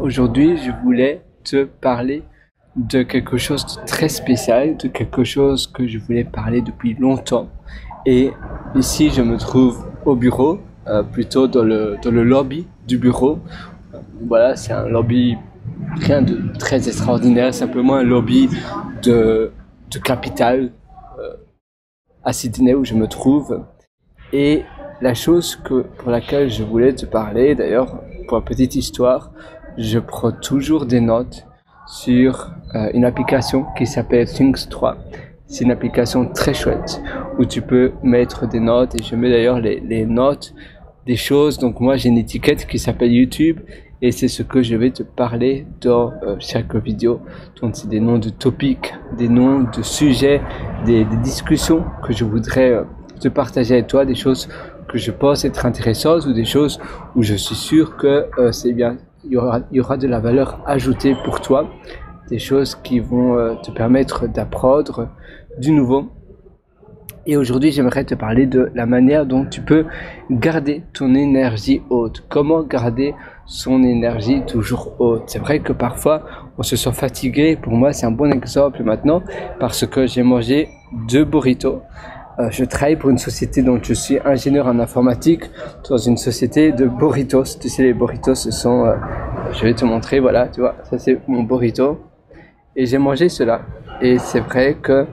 Aujourd'hui, je voulais te parler de quelque chose de très spécial, de quelque chose que je voulais parler depuis longtemps. Et ici, je me trouve au bureau, plutôt dans le lobby du bureau. Voilà, c'est un lobby rien de très extraordinaire, simplement un lobby de capitale à Sydney où je me trouve. Et la chose pour laquelle je voulais te parler, d'ailleurs, pour une petite histoire, je prends toujours des notes sur une application qui s'appelle Things 3. C'est une application très chouette où tu peux mettre des notes et je mets d'ailleurs les notes des choses. Donc moi j'ai une étiquette qui s'appelle YouTube et c'est ce que je vais te parler dans chaque vidéo. Donc c'est des noms de topics, des noms de sujets, des discussions que je voudrais te partager avec toi, des choses que je pense être intéressantes ou des choses où je suis sûr que c'est bien, il y aura de la valeur ajoutée pour toi, des choses qui vont te permettre d'apprendre du nouveau. Et aujourd'hui, j'aimerais te parler de la manière dont tu peux garder ton énergie haute. Comment garder son énergie toujours haute. C'est vrai que parfois, on se sent fatigué. Pour moi, c'est un bon exemple maintenant parce que j'ai mangé 2 burritos. Je travaille pour une société, donc je suis ingénieur en informatique dans une société de burritos. Tu sais, les burritos, ce sont... je vais te montrer, voilà, tu vois, ça c'est mon burrito. Et j'ai mangé cela. Et c'est vrai que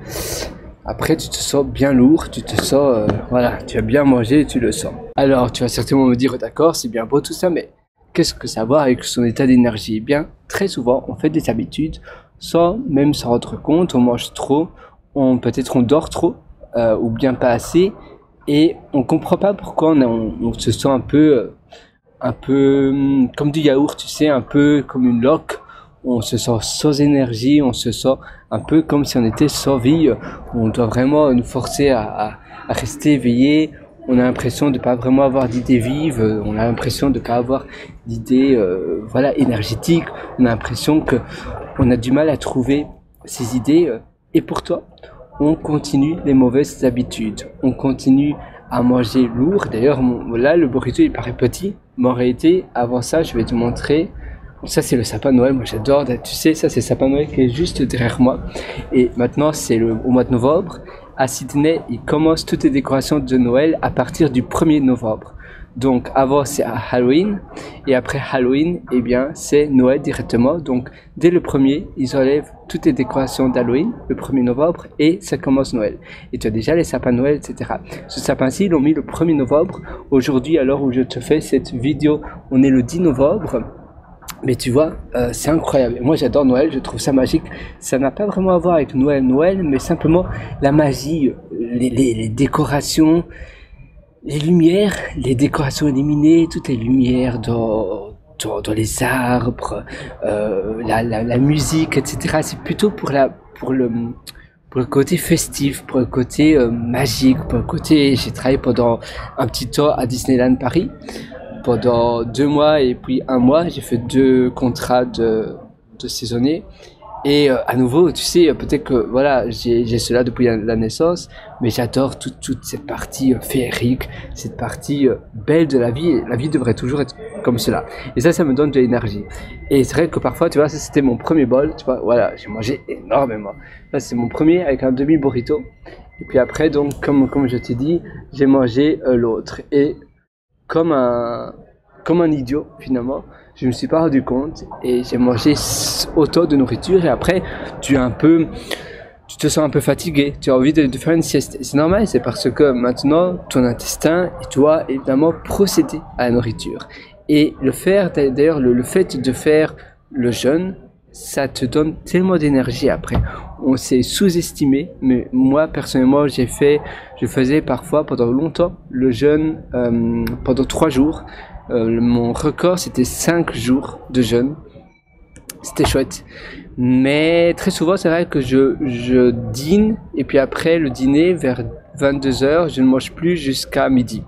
après, tu te sens bien lourd, tu te sens, voilà, tu as bien mangé et tu le sens. Alors, tu vas certainement me dire, d'accord, c'est bien beau tout ça, mais qu'est-ce que ça a à voir avec son état d'énergie? Eh bien, très souvent, on fait des habitudes sans même s'en rendre compte, on mange trop, peut-être on dort trop, ou bien pas assez, et on comprend pas pourquoi on se sent un peu comme du yaourt, tu sais, un peu comme une loque. On se sent sans énergie, on se sent un peu comme si on était sans vie. On doit vraiment nous forcer à rester éveillé. On a l'impression de pas vraiment avoir d'idées vives. On a l'impression de pas avoir d'idées, voilà, énergétiques. On a l'impression que on a du mal à trouver ces idées. Et pourtant, on continue les mauvaises habitudes. On continue à manger lourd. D'ailleurs, là, le burrito, il paraît petit. Mais en réalité, avant ça, je vais te montrer. Ça, c'est le sapin de Noël. Moi, j'adore. Tu sais, ça, c'est le sapin de Noël qui est juste derrière moi. Et maintenant, c'est au mois de novembre. À Sydney, ils commencent toutes les décorations de Noël à partir du 1er novembre. Donc, avant, c'est à Halloween. Et après Halloween, eh bien, c'est Noël directement. Donc, dès le 1er, ils enlèvent toutes les décorations d'Halloween, le 1er novembre, et ça commence Noël. Et tu as déjà les sapins de Noël, etc. Ce sapin-ci, ils l'ont mis le 1er novembre. Aujourd'hui, à l'heure où je te fais cette vidéo, on est le 10 novembre. Mais tu vois, c'est incroyable. Moi, j'adore Noël, je trouve ça magique. Ça n'a pas vraiment à voir avec Noël, mais simplement la magie, les décorations, les lumières, les décorations illuminées, toutes les lumières dans les arbres, la musique, etc. C'est plutôt pour le côté festif, pour le côté magique, pour le côté... J'ai travaillé pendant un petit temps à Disneyland Paris. Pendant 2 mois et puis 1 mois, j'ai fait 2 contrats de saisonnier. Et à nouveau, tu sais, peut-être que voilà, j'ai cela depuis la naissance, mais j'adore toute cette partie féerique, cette partie belle de la vie. La vie devrait toujours être comme cela. Et ça me donne de l'énergie. Et c'est vrai que parfois, tu vois, ça c'était mon premier bol, tu vois, voilà, j'ai mangé énormément. Là, c'est mon premier avec un demi-burrito. Et puis après, donc, comme je t'ai dit, j'ai mangé l'autre. Et comme un idiot finalement, je me suis pas rendu compte et j'ai mangé autant de nourriture et après tu te sens un peu fatigué, tu as envie de faire une sieste. C'est normal, c'est parce que maintenant ton intestin doit évidemment procéder à la nourriture et le faire, d'ailleurs le fait de faire le jeûne, ça te donne tellement d'énergie après. On s'est sous-estimé, mais moi personnellement je faisais parfois pendant longtemps le jeûne pendant 3 jours. Mon record c'était 5 jours de jeûne. C'était chouette. Mais très souvent c'est vrai que je dîne et puis après le dîner vers 22h je ne mange plus jusqu'à midi.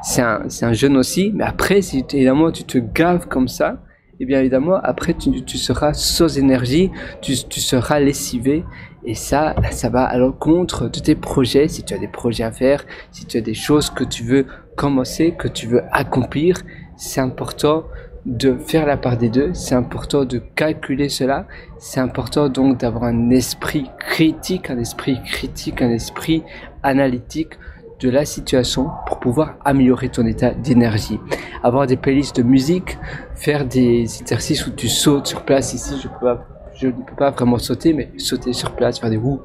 C'est un jeûne aussi, mais après si évidemment tu te gaves comme ça, et bien évidemment, après, tu seras sans énergie, tu seras lessivé. Et ça va à l'encontre de tes projets, si tu as des projets à faire, si tu as des choses que tu veux commencer, que tu veux accomplir. C'est important de faire la part des deux, c'est important de calculer cela, c'est important donc d'avoir un esprit critique, un esprit analytique de la situation pour pouvoir améliorer ton état d'énergie. Avoir des playlists de musique, faire des exercices où tu sautes sur place. Ici, je ne peux pas vraiment sauter, mais sauter sur place, faire des wou,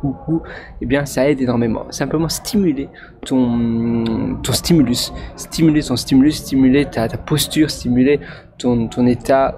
eh bien, ça aide énormément. Simplement stimuler ton stimulus, stimuler ta posture, stimuler ton état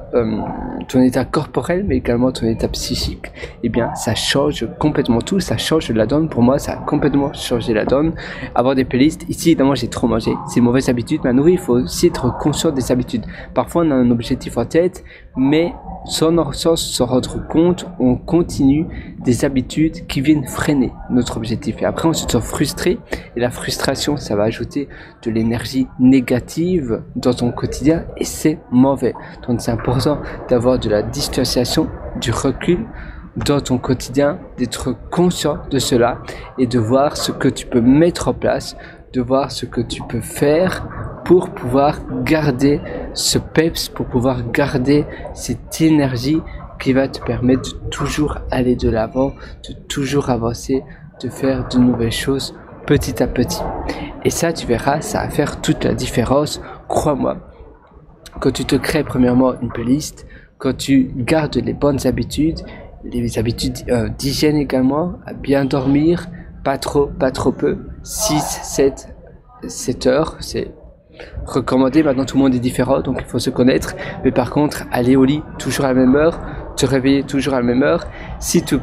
corporel, mais également ton état psychique. Eh bien, ça change complètement tout, ça change la donne. Pour moi, ça a complètement changé la donne. Avoir des playlists, ici, évidemment, j'ai trop mangé. C'est une mauvaise habitude. Maintenant, oui, il faut aussi être conscient des habitudes. Parfois, on a un objectif en tête, mais sans s'en rendre compte, on continue des habitudes qui viennent freiner notre objectif. Et après, on se sent frustré. Et la frustration, ça va ajouter de l'énergie négative dans ton quotidien. Et c'est mauvais. Donc, c'est important d'avoir de la distanciation, du recul dans ton quotidien, d'être conscient de cela et de voir ce que tu peux mettre en place, de voir ce que tu peux faire pour pouvoir garder ce peps, pour pouvoir garder cette énergie qui va te permettre de toujours aller de l'avant, de toujours avancer, de faire de nouvelles choses petit à petit. Et ça, tu verras, ça va faire toute la différence, crois-moi. Quand tu te crées premièrement une playlist, quand tu gardes les bonnes habitudes, les habitudes d'hygiène également, à bien dormir, pas trop peu, 7 heures, c'est recommandé. Maintenant tout le monde est différent, donc il faut se connaître, mais par contre aller au lit toujours à la même heure, te réveiller toujours à la même heure. Si tu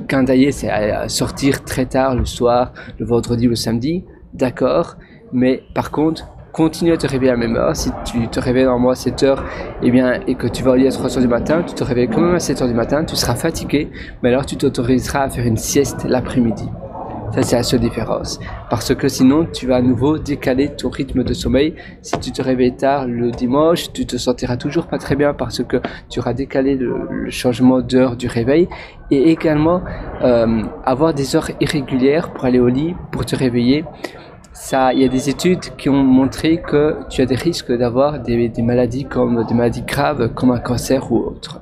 candailler, c'est à sortir très tard le soir, le vendredi ou le samedi, d'accord, mais par contre continue à te réveiller à la même heure. Si tu te réveilles normalement à 7 heures, et que tu vas au lit à 3 heures du matin, tu te réveilles quand même à 7 heures du matin, tu seras fatigué, mais alors tu t'autoriseras à faire une sieste l'après-midi. Ça, c'est la seule différence. Parce que sinon, tu vas à nouveau décaler ton rythme de sommeil. Si tu te réveilles tard le dimanche, tu te sentiras toujours pas très bien parce que tu auras décalé le changement d'heure du réveil. Et également, avoir des heures irrégulières pour aller au lit, pour te réveiller. Ça, il y a des études qui ont montré que tu as des risques d'avoir des maladies graves comme un cancer ou autre.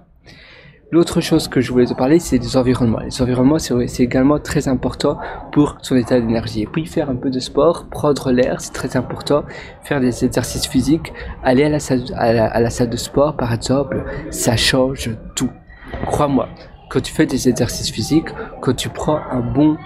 L'autre chose que je voulais te parler, c'est des environnements. Les environnements, c'est également très important pour son état d'énergie. Et puis faire un peu de sport, prendre l'air, c'est très important. Faire des exercices physiques, aller à la salle de sport, par exemple, ça change tout. Crois-moi, quand tu fais des exercices physiques, quand tu prends un bon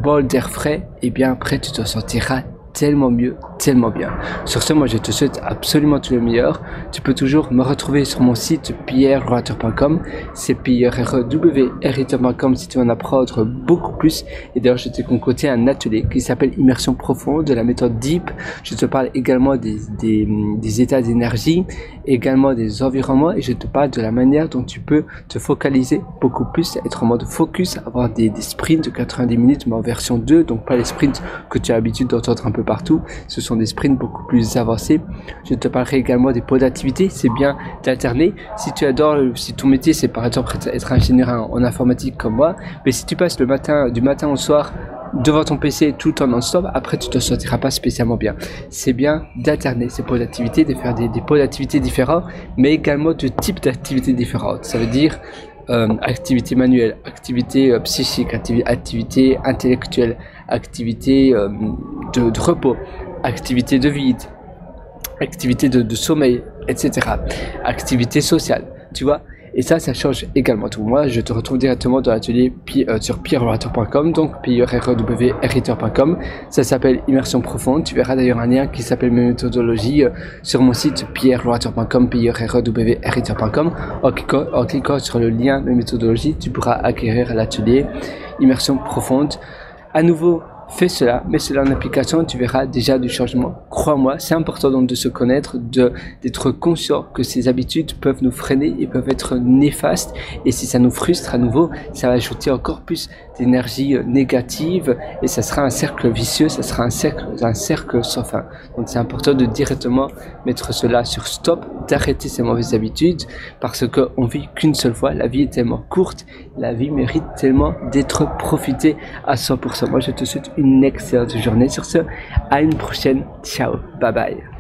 bol d'air frais, et bien après tu te sentiras tellement mieux, tellement bien. Sur ce, moi je te souhaite absolument tout le meilleur. Tu peux toujours me retrouver sur mon site pierreroater.com, c'est pierreroater.com si tu veux en apprendre beaucoup plus. Et d'ailleurs, je t'ai concocté un atelier qui s'appelle Immersion profonde de la méthode Deep. Je te parle également des états d'énergie, également des environnements, et je te parle de la manière dont tu peux te focaliser beaucoup plus, être en mode focus, avoir des sprints de 90 minutes mais en version 2, donc pas les sprints que tu as l'habitude d'entendre un peu partout. Ce sont des sprints beaucoup plus avancés. Je te parlerai également des pots d'activité. C'est bien d'alterner. Si tu adores, si ton métier c'est par exemple être ingénieur en informatique comme moi, mais si tu passes du matin au soir devant ton PC tout le temps non-stop, après tu te sentiras pas spécialement bien. C'est bien d'alterner ces pots d'activité, de faire des pots d'activité différents, mais également de types d'activités différentes. Ça veut dire activité manuelle, activité psychique, activité intellectuelle, activité de repos, activité de vide, activité de sommeil, etc. Activité sociale, tu vois. Et ça change également tout. Moi, je te retrouve directement dans l'atelier sur pierreroater.com, donc pierreroater.com. Ça s'appelle Immersion profonde. Tu verras d'ailleurs un lien qui s'appelle mes méthodologies sur mon site pierreroater.com, pierreroater.com. En cliquant sur le lien mes méthodologies, tu pourras acquérir l'atelier Immersion profonde. À nouveau, fais cela, mets cela en application, tu verras déjà du changement. Crois-moi, c'est important donc de se connaître, d'être conscient que ces habitudes peuvent nous freiner et peuvent être néfastes. Et si ça nous frustre à nouveau, ça va ajouter encore plus d'énergie négative et ça sera un cercle vicieux, ça sera un cercle sans fin. Donc c'est important de directement mettre cela sur stop, d'arrêter ces mauvaises habitudes parce qu'on vit qu'une seule fois, la vie est tellement courte, la vie mérite tellement d'être profitée à 100%. Moi je te souhaite une excellente journée. Sur ce, à une prochaine, ciao, bye bye.